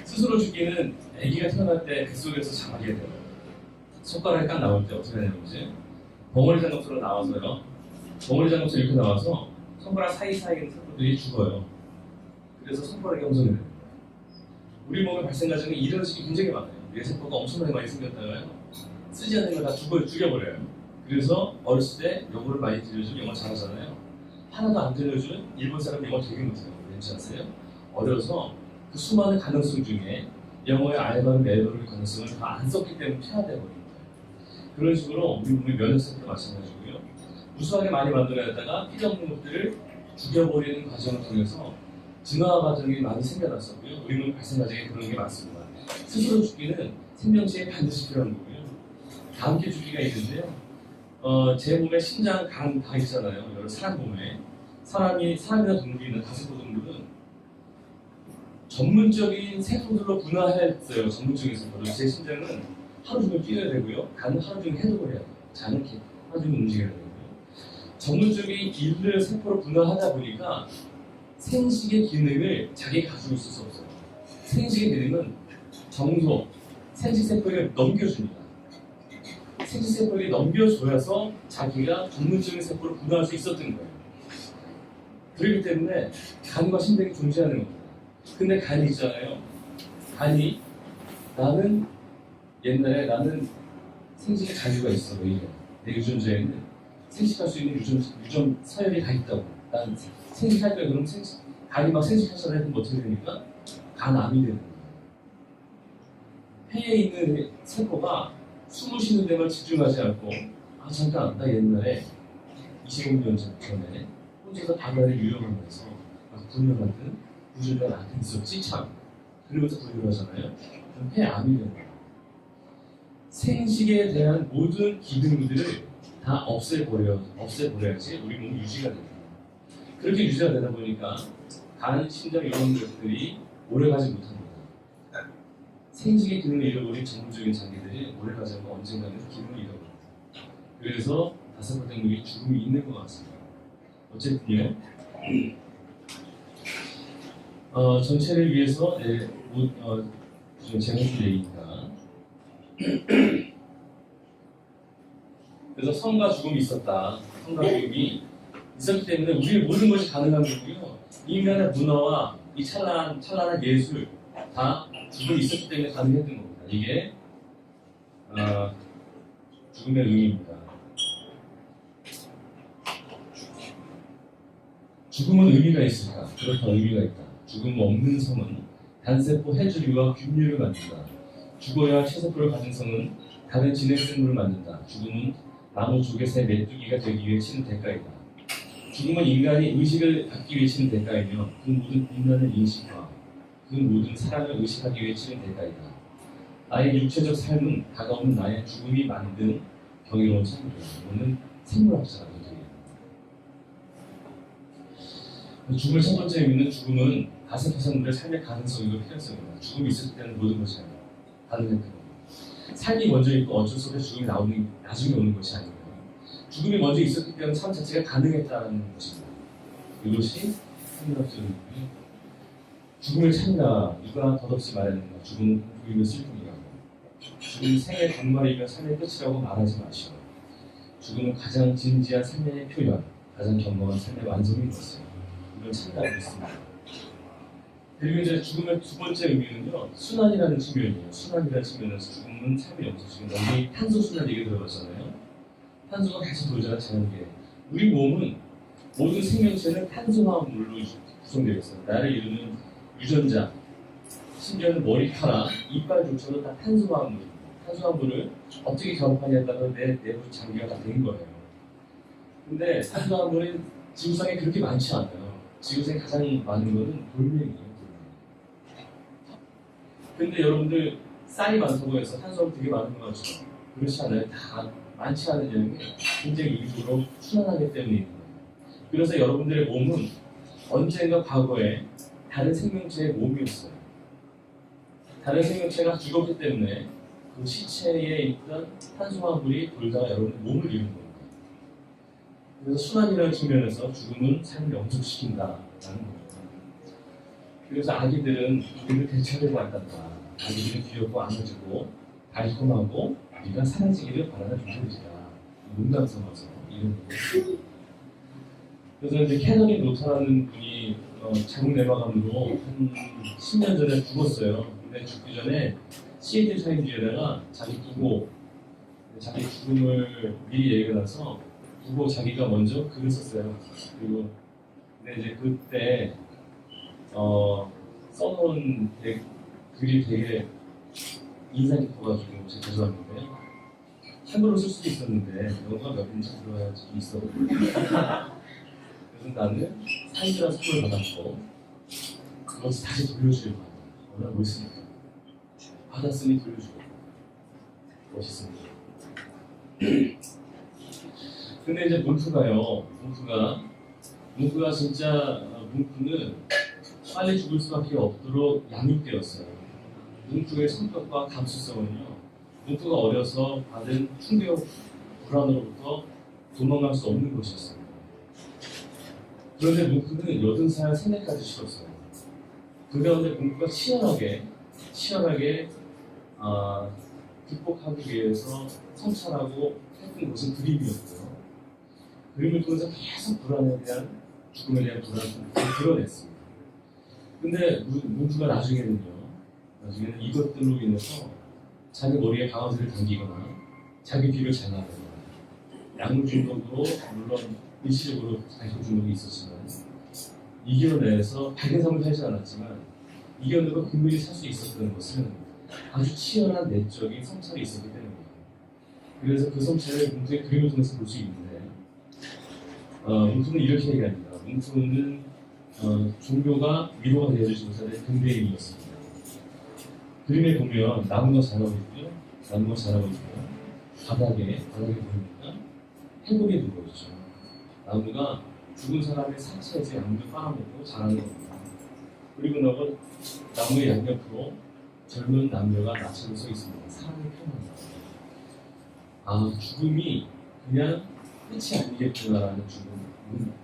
스스로 죽기는 아기가 태어날 때 뱃속에서 자라게 돼요. 손가락이 딱 나올 때 어떻게 되는지 벙어리 장갑처럼 나와서요. 벙어리 장갑처럼 이렇게 나와서 손가락 사이사이에 있는 세포들이 죽어요. 그래서 손가락이 형성이 됩니다. 우리 몸에 발생 과정에 이런 식이 굉장히 많아요. 뇌세포가 엄청나게 많이 생겼다가요. 쓰지 않는 걸 다 죽여버려요. 그래서 어렸을 때 영어를 많이 들려주면 영어 잘하잖아요. 하나도 안 들려주면 일본 사람 영어 되게 못해요. 왠지 아세요? 어려서 그 수많은 가능성 중에 영어의 알바를 내려오는 가능성을 다 안 썼기 때문에 폐하되어 버린 거예요. 그런 식으로 우리 몸의 면역세포도 마찬가지고요. 무수하게 많이 만들어냈다가 필요 없는 것들을 죽여버리는 과정을 통해서 진화 과정이 많이 생겨났었고요. 우리 몸 발생 과정에 그런 게 많습니다. 스스로 죽기는 생명체에 반드시 필요한 거고요. 다음 게 죽기가 있는데요. 제 몸에 심장, 간 다 있잖아요. 여러 사람 몸에 사람이나 동물이 있는 다세포동물은 전문적인 세포들로 분화했어요. 전문적인 세포들. 제 심장은 하루 종일 뛰어야 되고요. 간은 하루 종일 해독을 해야 돼요. 장은 하루 종일 움직여야 되고요. 전문적인 일을 세포로 분화하다 보니까 생식의 기능을 자기가 가지고 있을 수 없어요. 생식의 기능은 정소, 생식세포에게 넘겨줍니다. 생식세포에게 넘겨줘야서 자기가 전문적인 세포로 분화할 수 있었던 거예요. 그렇기 때문에 간과 심장이 존재하는 겁니다. 근데 간이 있잖아요. 간이 옛날에 나는 생식의 자유가 있어. 왜 이래? 내 유전자에는 생식할 수 있는 유전 서열이 다 있다고. 난 생식할 거야. 그럼 간이 막 생식하잖아요. 그럼 어떻게 되니까? 간암이 되는 거예요. 폐에 있는 세포가 숨을 쉬는 데만 집중하지 않고 잠깐 나 옛날에 25년 전에 혼자서 바다를 유영하면서 군을 만든 구조가 나한테 있었지 참. 그러면서 분류를 하잖아요. 그럼 폐암이 된다. 생식에 대한 모든 기능들을 다 없애버려야지 우리 몸이 유지가 된다. 그렇게 유지가 되다 보니까 간, 심장 이런 것들이 오래가지 못합니다. 생식의 기능을 잃어버린 전문적인 장기들이 오래가지 않고 언젠가는 기능을 잃어버립니다. 그래서 다세포생물이 죽음이 있는 것 같습니다. 어쨌든요, 전체를 위해서 제가 해준 얘기입니다. 그래서 성과 죽음이 있었다. 성과 죽음이 있었기 때문에 우리의 모든 것이 가능한 거고요. 인간의 문화와 이 찬란한 예술 다 죽음이 있었기 때문에 가능했던 겁니다. 이게 죽음의 의미입니다. 죽음은 의미가 있을까? 그렇다, 의미가 있다. 죽음 없는 성은 단세포 해주류와 균류를 만든다. 죽어야 체세포를 가진 성은 다른 진행생물을 만든다. 죽음은 나무 조개새 메뚜기가 되기 위해 치는 대가이다. 죽음은 인간이 의식을 갖기 위해 치는 대가이며 그 모든 인간의 인식과 그 모든 사랑을 의식하기 위해 치는 대가이다. 나의 육체적 삶은 다가오는 나의 죽음이 만든 경이로운 창조다. 이거는 생물학자가 되겠습니다. 죽음의 첫 번째 의미는 죽음은 다세포생물의 삶의 가능성이고 필요성입니다. 죽음이 있을 때는 모든 것이 가능했던 겁니다. 삶이 먼저 있고 어쩔 수 없이 죽음이 나중에 오는 것이 아니고 죽음이 먼저 있었기 때문에 삶 자체가 가능했다는 것입니다. 이것이 생물학적인 의미. 죽음을 찾는다. 누가 덧없이 말하는가. 죽음은 공포이며 슬픔이라고. 죽음은 생의 종말이며 삶의 끝이라고 말하지 마시오. 죽음은 가장 진지한 삶의 표현, 가장 견고한 삶의 완성인 것이에요. 이걸 찾는다고 했습니다. 그리고 이제 죽음의 두 번째 의미는요, 순환이라는 측면이에요. 순환이라는 측면에서 죽음은 삶의 영속식인데, 우리 탄소 순환 얘기 들어봤잖아요. 탄소가 계속 돌잖아, 자연계에. 우리 몸은 모든 생명체는 탄소화물로 구성되어 있어요. 나를 이루는 유전자, 심지어는 머리카락, 이빨조차도 다 탄소화물입니다. 탄소화물을 어떻게 결합하냐에 따라 내 내부 장기가 다 된 거예요. 근데 탄소화물이 지구상에 그렇게 많지 않아요. 지구상에 가장 많은 거는 돌멩이에요. 근데 여러분들 쌀이 많다고 해서 탄수화물 되게 많은 거 같죠? 그렇지 않아요. 다 많지 않은 영역이 굉장히 의도로 순환하기 때문에 있는 거예요. 그래서 여러분들의 몸은 언젠가 과거에 다른 생명체의 몸이었어요. 다른 생명체가 죽었기 때문에 그 시체에 있던 탄수화물이 돌다가 여러분의 몸을 이룬 겁니다. 그래서 순환이라는 측면에서 죽음은 삶을 영속시킨다라는 거죠. 그래서 아기들은 우리를 되찾으려고 한단다. 아기들은 귀엽고 안아주고 달콤하고 우리가 사라지기를 바라는 존재이다. 농담 삼아서 이런 거예요. 그래서 이제 캐너린 노타라는 분이 자궁 내막암으로 한 10년 전에 죽었어요. 근데 죽기 전에 시애틀 타임즈에다가 자기 죽음을 미리 얘기가 나서 두고 자기가 먼저 글을 썼어요. 그리고 근데 이제 그때 써놓은 글이 되게 인상 깊어가지고 제가 죄송한데 한글로 쓸 수도 있었는데 영어가 몇 개인지 들어야지 있어. 그래서 나는 사인이라는 선물을 받았고 그것을 다시 돌려주려고 합니다. 얼마나 멋있습니까? 받았으니 돌려주고 멋있습니다. 근데 이제 뭉프가 진짜 뭉프는 빨리 죽을 수밖에 없도록 양육되었어요. 뭉프의 성격과 감수성은요, 뭉프가 어려서 받은 충격 불안으로부터 도망갈 수 없는 것이었습니다. 그런데 뭉프는 80살 생애까지 쉬었어요. 그 가운데 뭉프가 치열하게 극복하기 위해서 성찰하고 했던 것은 그림이었고요. 그림을 통해서 계속 죽음에 대한 불안을 드러냈습니다. 근데 뭉프가 나중에는 이것들로 인해서 자기 머리에 강아지를 당기거나 자기 귀를 잘라내거나 약물 중독으로 물론 일시적으로 알코올 중독이 있었지만 이겨내서 밝은 삶을 살지 않았지만 이겨내고 근근히 살 수 있었던 것은 아주 치열한 내적인 성찰이 있었기 때문입니다. 그래서 그 성찰을 뭉프의 그림을 통해서 볼 수 있는데 뭉프는 이렇게 얘기합니다. 뭉프는 종교가 위로가 되어주지 못하는 근대인이었습니다. 그림에 보면 나무가 자라고 있고요. 나무가 자라고 있고요. 바닥에 보니까 해골이 누워있죠. 나무가 죽은 사람의 상처에서 양도 빨아먹고 자라는 겁니다. 그리고 나무의 양옆으로 젊은 남녀가 나체로 서 있습니다. 사람이 편합니다. 죽음이 그냥 끝이 아니겠구나라는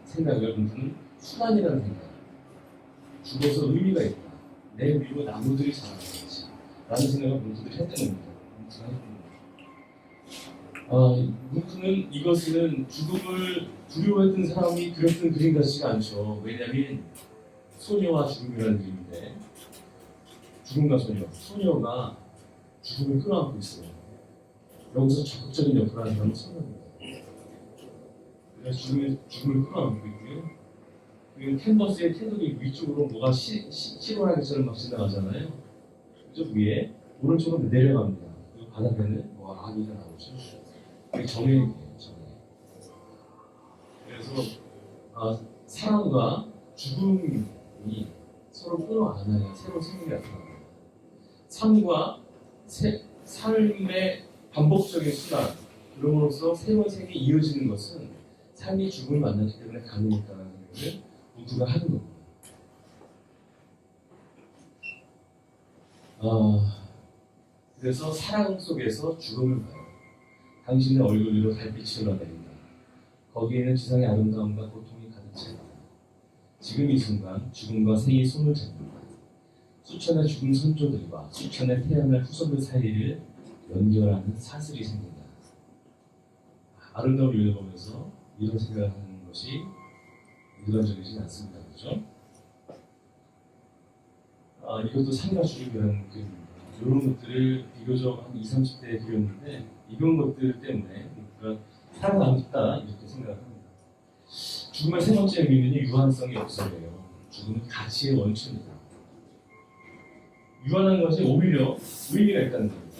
생각을 문구는 수단이라는 생각. 죽어서 의미가 있다. 내 위로 나무들이 자라는지 라는 생각을 문구들이 했던 겁니다. 문구는 이것은 죽음을 두려워했던 사람이 그렸던 그림 같지가 않죠. 왜냐하면 소녀와 죽음이라는 그림인데 죽음과 소녀가 죽음을 끌어안고 있어요. 여기서 적극적인 역할을 하는 사람은 소녀입니다. 그래서 죽음을 끌어안고 있고요. 그리고 캔버스의 테두리 위쪽으로 뭐가 시원하게처럼 막 지나가잖아요. 그쪽 위에 오른쪽으로 내려갑니다. 그리고 바닥에는 뭐가 아기가 나오죠. 그게 정액이에요, 정액. 그래서 사랑과 죽음이 서로 끌어안아야 새로운 생명이 나타납니다. 삶과 삶의 반복적인 수단, 그럼으로써 새로운 생이 이어지는 것은 삶이 죽음을 만나기 때문에 가능했다는 생각을 문구가 하는 겁니다. 그래서 사랑 속에서 죽음을 봐요. 당신의 얼굴 위로 달빛이 흘러내린다. 거기에는 지상의 아름다움과 고통이 가득 차 있다. 지금 이 순간 죽음과 생이 손을 잡는다. 수천의 죽은 선조들과 수천의 태어날 후손들 사이를 연결하는 사슬이 생긴다. 아름다운 일을 보면서 이런 생각을 하는 것이 일반적이지 않습니다. 그렇죠? 이것도 상가주의라는 그림입니다. 이런 것들을 비교적 한 20, 30대에 그렸는데 이런 것들 때문에 그러니까 살아남겠다 이렇게 생각합니다. 죽음의 세 번째 의미는 유한성이 없어요. 죽음은 가치의 원천이다. 유한한 것이 오히려 의미가 있다는 겁니다.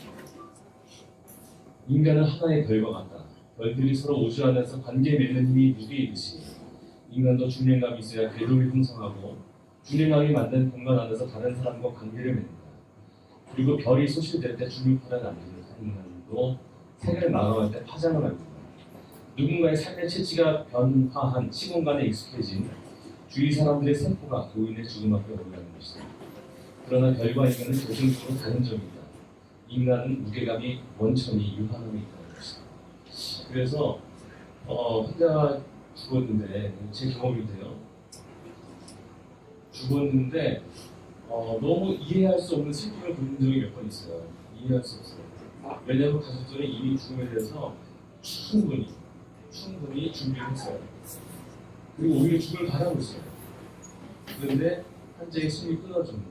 인간은 하나의 별과 같다. 별들이 서로 우주안에서 관계 맺는 힘이 무게이듯이 인간도 중량감이 있어야 궤도를 형성하고 중량감이 만든 공간 안에서 다른 사람과 관계를 맺는다. 그리고 별이 소실될 때 중력파를 남기는 인간도 세계를 마감할 때 파장을 만든다. 누군가의 삶의 체질가 변화한 시공간에 익숙해진 주위 사람들의 세포가 고인의 죽음 앞에 올라가는 것이다. 그러나 별과 인간은 결정적으로 다른 점이 있다. 인간은 무게감이 원천이 유한함이 있다는 것이다. 그래서 환자가 죽었는데 제 경험인데요. 죽었는데 너무 이해할 수 없는 슬픔을 보는 적이 몇 번 있어요. 이해할 수 없어요. 왜냐하면 가족들은 이미 죽음에 대해서 충분히 준비를 했어요. 그리고 오히려 죽음을 바라고 있어요. 그런데 환자의 숨이 끊어졌는데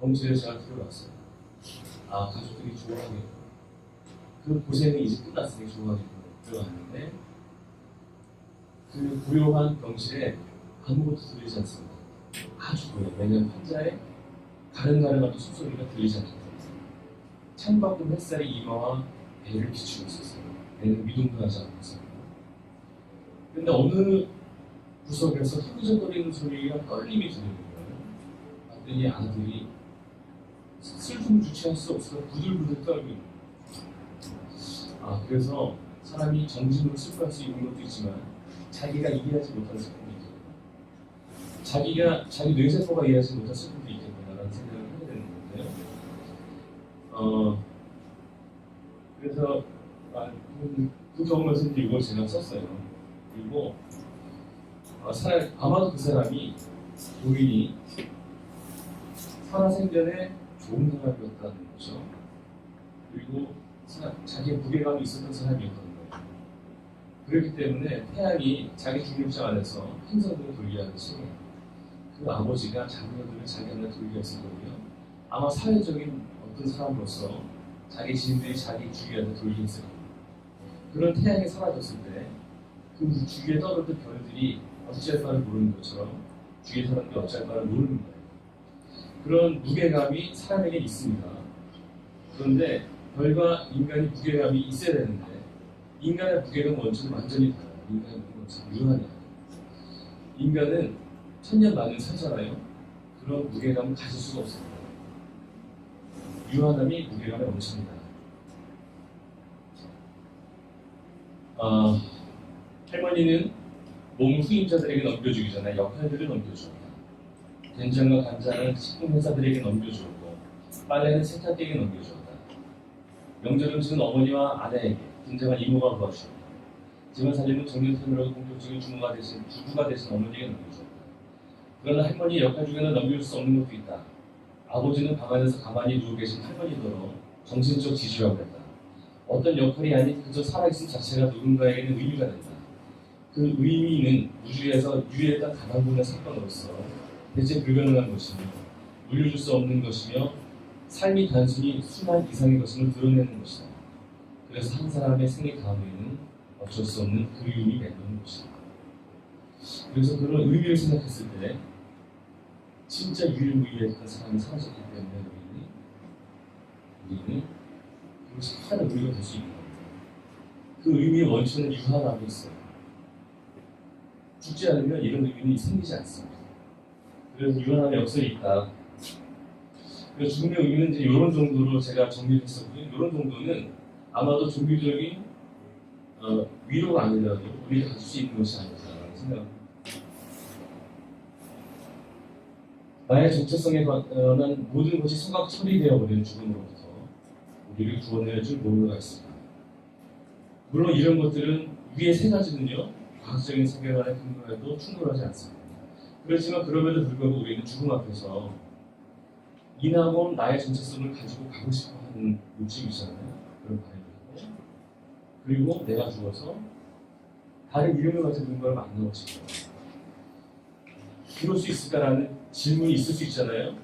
병실에 제가 들어갔어요. 가족들이 좋아하겠고 그 고생이 이제 끝났으니 좋아하겠고 들어갔는데 그 고요한 병실에 아무것도 들리지 않습니다. 아주 고요. 왜냐하면 환자의 가른가른하던 숨소리가 들리지 않기 때문에 창밖은 햇살이 이마와 배를 비추고 있었어요. 배는 미동도하지 않고 있어요. 그런데 어느 구석에서 흐느적거리는 소리가 떨림이 들리는 거예요. 봤더니 아들이 슬픔 주체할 수 없어 부들부들 떨고 있는 거예요. 그래서 사람이 정신으로 슬퍼할 수 있는 것도 있지만 자기가 이해하지 못하는 슬픔이 있겠구나. 자기 뇌세포가 이해하지 못한 슬픔도 있겠구나라는 생각을 하게 되는 건데요. 그래서 그 경험에서 이제 이걸 제가 썼어요. 그리고 아마도 그 사람이 고인이 살아생전에 좋은 사람이었다는 거죠. 그리고 자기의 무게감이 있었던 사람이었던 거예요. 그렇기 때문에 태양이 자기 중력장 안에서 행성들을 돌리하듯이 그 아버지가 자녀들을 자기 안에 돌리게 했을 거고요. 아마 사회적인 어떤 사람으로서 자기 지인들이 자기 주위에 돌리게 했을 거예요. 그런 태양이 사라졌을 때 그 주위에 떠오르던 별들이 어찌할 바를 모르는 것처럼 주위의 사람들이 어찌할 바를 모르는 거예요. 그런 무게감이 사람에게 있습니다. 그런데 별과 인간이 무게감이 있어야 되는데 인간의 무게감 원천은 완전히 달라요. 인간의 무게감 원천은 유한해요. 인간은 천년 만년 살잖아요. 그런 무게감을 가질 수가 없습니다. 유한함이 무게감에 넘칩니다. 할머니는 몸 후임자들에게 넘겨주기 전에 역할들을 넘겨줍니다. 된장과 간장은 식품회사들에게 넘겨주고 빨래는 세탁기에게 넘겨줍니다. 명절 음식은 어머니와 아내에게, 된장은 이모가 도와줍니다. 집안 살림은 정년퇴임으로 본격적인 주부가 대신 어머니에게 넘겨줍니다. 그러나 할머니의 역할 중에는 넘길 수 없는 것도 있다. 아버지는 방 안에서 가만히 누워 계신 할머니더러 정신적 지주라고 했다. 어떤 역할이 아닌 그저 살아있음 자체가 누군가에게는 의미가 된다. 그 의미는 우주에서 유일했던 단 한 분의 사건으로서 대체 불가능한 것이며 물려줄 수 없는 것이며 삶이 단순히 수만 이상의 것임을 드러내는 것이다. 그래서 한 사람의 생애 다음에는 어쩔 수 없는 그리움이 맺는 것이다. 그래서 그런 의미를 생각했을 때 진짜 유일무이했던 사람이 사라졌기 때문에 우리는 그것이 커다란 의미가 될 수 있는 겁니다. 그 의미의 원천은 유한함에 있어요. 죽지 않으면 이런 의미는 생기지 않습니다. 그래서 유한함의 역설이 있다. 그래서 죽음의 의미는 이제 이런 정도로 제가 정리를 했었고요. 이런 정도는 아마도 종교적인 위로가 아니라도 우리가 가질 수 있는 것이 아닐까라는 생각합니다. 나의 정체성에 관한 모든 것이 소각 처리되어 버리는 죽음으로부터 우리를 구원해 줄 뭔가가 있습니다. 물론 이런 것들은 위에 세 가지는요, 과학적인 세계관에 근거해도 충돌하지 않습니다. 그렇지만 그럼에도 불구하고 우리는 죽음 앞에서 이나고 나의 정체성을 가지고 가고 싶어 하는 욕심이 있잖아요. 그런 바람이 있고, 그리고 내가 죽어서 다른 이름을 가진 누군가를 만나고 싶어요. 그럴 수 있을까라는 질문이 있을 수 있잖아요.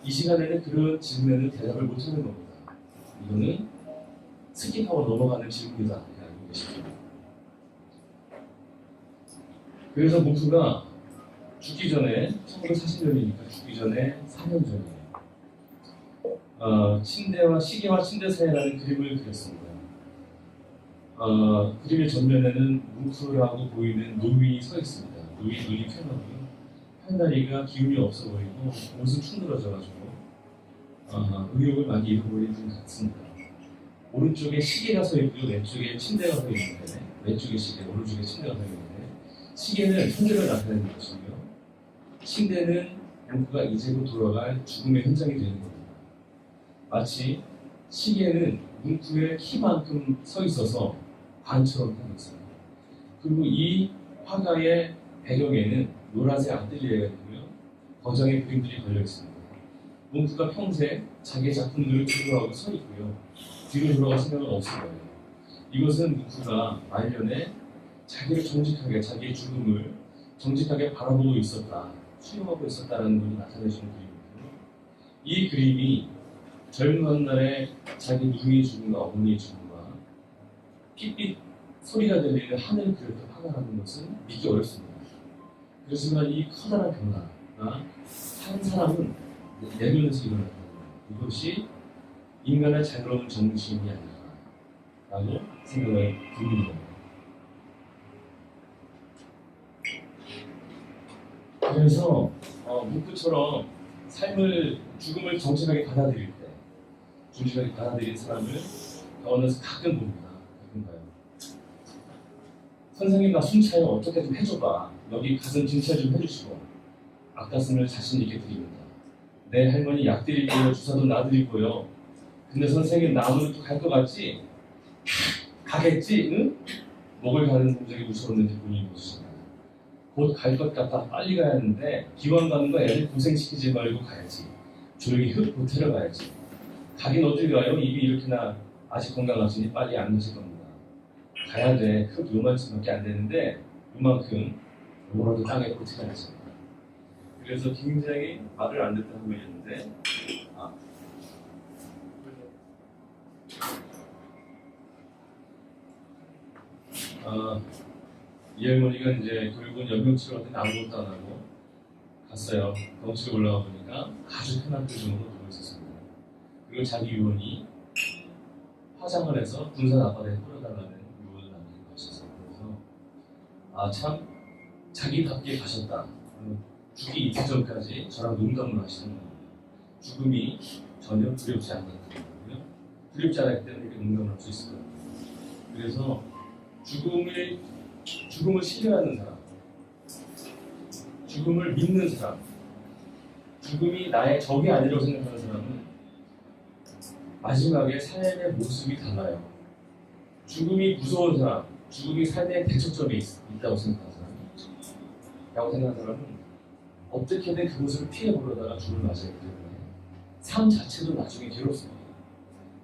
이 시간에는 그런 질문에는 대답을 못하는 겁니다. 이거는 스킵하고 넘어가는 질문이다. 알고 계시죠? 그래서 문프가 죽기 전에 1940년이니까 죽기 전에 4년 전이에요. 시계와 침대 사이라는 그림을 그렸습니다. 그림의 전면에는 문프라고 보이는 노인이 서 있습니다. 눈이 편하고요. 팔다리가 기운이 없어 보이고 옷은 충들어져가지고 의욕을 많이 잃어버린 분 같습니다. 오른쪽에 시계가 서 있고요. 왼쪽에 침대가 서 있는데 왼쪽에 시계, 오른쪽에 침대가 서 있는데 시계는 현재를 나타내는 것이고요. 침대는 문프가 이제 곧 돌아갈 죽음의 현장이 되는 겁니다. 마치 시계는 문프의 키만큼 서 있어서 관처럼 생겼어요. 그리고 이 화가의 배경에는 노란색 아틀리에가 있고요. 거장의 그림들이 걸려 있습니다. 문프가 평생 자기의 작품들을 주도하고 서 있고요. 뒤로 돌아갈 생각은 없을 거예요. 이것은 문프가 말년에 자기를 정직하게, 자기의 죽음을 정직하게 바라보고 있었다, 수용하고 있었다는 것을 나타내주는 그림이고요. 이 그림이 젊은 날에 자기 누이의 죽음과 어머니의 죽음과 핏빛 소리가 들리는 하늘을 그렸던 화가라는 것은 믿기 어렵습니다. 그렇지만 이 커다란 변화가 한 사람은 내면에서 일어나는 거예요. 이것이 인간의 자유로운 정신이 아닐까라고 생각을 듭니다. 그래서 문프처럼 죽음을 정직하게 받아들일 때, 정직하게 받아들인 사람을 병원에서 가끔 봅니다. 가끔 봐요. 선생님 나 숨 차요. 어떻게 좀 해줘봐. 여기 가슴 진찰 좀 해주시고 앞가슴을 자신 있게 드립니다. 내 할머니 약 드릴게요. 주사도 놔드리고요. 근데 선생님 나 아무도 또 갈 것 같지? 가겠지? 응? 목을 가는 동작이 무서웠는지 본인이 보시잖아요. 곧 갈 것 같다. 빨리 가야 하는데 기왕 가는 거 애들 고생시키지 말고 가야지. 조용히 흡 호텔에 가야지. 가긴 어딜 가요? 입이 이렇게나 아직 건강하시니 빨리 안 가실 겁니다. 가야 돼. 흡 요만큼밖에 안 되는데 요만큼 뭐라도 땅에 고쳐야지. 그래서 굉장히 말을 안 듣던 분이었는데 이 할머니가 이제 결국은 연명치료 같은 아무것도 안 하고 갔어요. 덩치가 올라가 보니까 아주 편한 표정으로 누워 있었습니다. 그리고 자기 유언이 화장을 해서 군산 앞바다에 뿌려달라는 유언을 남긴 것이었어요. 그래서 참 자기답게 가셨다. 죽기 이틀 전까지 저랑 농담을 하시는 거예요. 죽음이 전혀 두렵지 않았다는 거고요. 두렵지 않았기 때문에 이렇게 농담을 할 수 있을 거예요. 그래서 죽음을 신뢰하는 사람, 죽음을 믿는 사람, 죽음이 나의 적이 아니라고 생각하는 사람은 마지막에 삶의 모습이 달라요. 죽음이 무서운 사람, 죽음이 삶의 대척점에 있다고 생각하는 사람은 어떻게든 그것을 피해보려다가 죽음을 맞이하기 때문에 삶 자체도 나중에 괴롭습니다.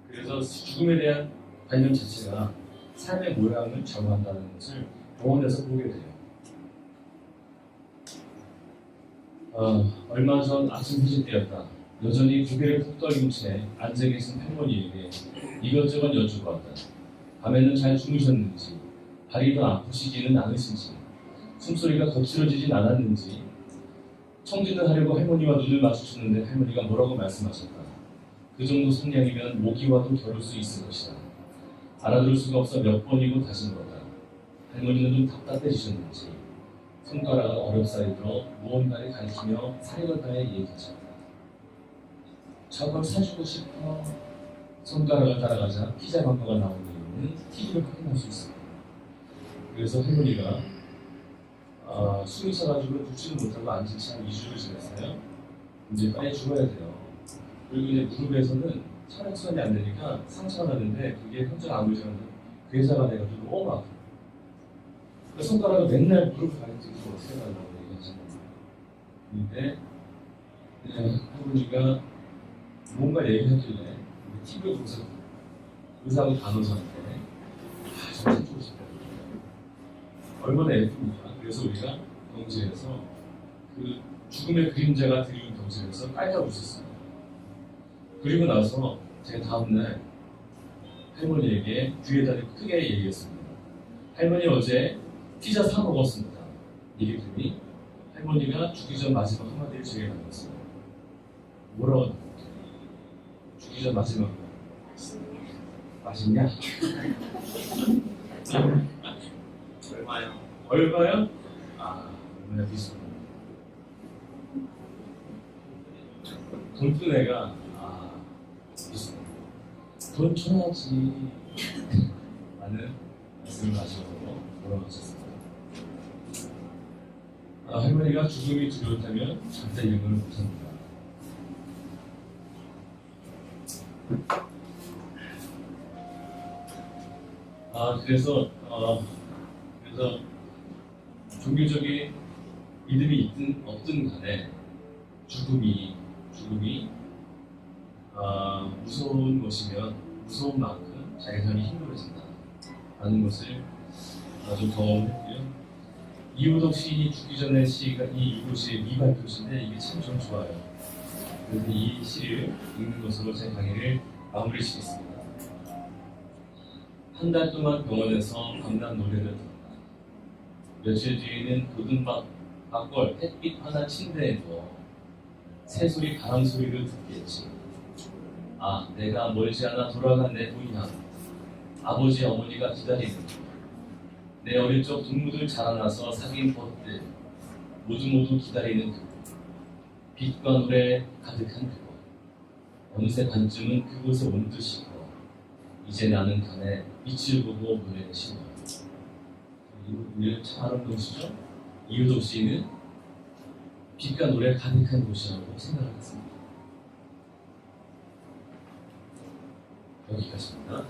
그래서 죽음에 대한 관념 자체가 삶의 모양을 정한다는 것을 병원에서 보게 돼요. 얼마 전 아침 회식 때였다. 여전히 고개를 푹 떨린 채 앉아 계신 할머니에게 이것저것 여쭈어왔다. 밤에는 잘 주무셨는지, 발이 더 아프시지는 않으신지, 숨소리가 거칠어지진 않았는지, 청진을 하려고 할머니와 눈을 마주쳤는데 할머니가 뭐라고 말씀하셨다. 그 정도 성량이면 모기와도 겨룰 수 있을 것이다. 알아들을 수가 없어 몇 번이고 다신 거다. 할머니는 좀 답답해지셨는지 손가락을 어렵사리 들어 무언가를 가리키며 사리걸다에 얘기하셨다. 저걸 사주고 싶어. 손가락을 따라가자 피자 광고가 나오는 이유는 TV를 확인할 수 있습니다. 그래서 할머니가 숨이 차가지고 눕지도 못하고 앉은 채 한 2주를 지났어요. 이제 빨리 죽어야 돼요. 그리고 이제 무릎에서는 혈액순환이 안 되니까 상처가 나는데 그게 현재 아무리 잘하는데 괴사가 돼가지고 너무 아파요. 그 손가락을 맨날 무릎을 가리키고 어떻게 하려고 얘기하시는 거예요. 근데 할머니가 뭔가 얘기하길래 TV를 보면서 의사하고 간호사한테 정말 해주고 싶다고 얼마나 예쁩니까? 그래서 우리가 경지에서 그 죽음의 그림자가 드리운 경지에서 깔깔 웃었어요. 그리고 나서 제가 다음날 할머니에게 귀에다 대고 크게 얘기했습니다. 할머니 어제 피자 사 먹었습니다. 얘기했더니 할머니가 죽기 전 마지막 한마디를 제게 남겼어요. 뭐라고 남겼어요? 죽기 전 마지막 맛있냐? 얼마요? 얼마요? 얼마나 비싸. 돈 뜬 애가 비싸. 돈 줘야지. 라는 말씀을 하시고 돌아가셨습니다. 할머니가 죽음이 두려웠다면 절대 이런 걸 못합니다. 그래서 종교적인 믿음이 있든 없든 간에 죽음이 무서운 것이면 무서운 만큼 자기 삶이 힘들어진다 라는 것을 좀 경험했고요. 이효덕 시인이 죽기 전에 시가 이 유도시의 미발표시인데 이게 참 좀 좋아요. 그래서 이 시를 읽는 것으로 제 강의를 마무리 짓겠습니다. 한 달 동안 병원에서 밤낮 노래를 들었다. 며칠 뒤에는 고등박걸 햇빛 하나 침대에 누워 새소리 바람소리를 듣겠지. 내가 멀지 않아 돌아간 내 부인함, 아버지 어머니가 기다리는 내 어릴 적 동무들 자라나서 사귄 벗들 모두 기다리는 그곳, 빛과 노래 가득한 그곳. 어느새 반쯤은 그곳에 온 듯이고 이제 나는 간에 빛을 보고 노래를 신어. 이거 참 아름다운 시죠? 이효덕 시인은 빛과 노래 가득한 곳이라고 생각했습니다. 여기까지입니다.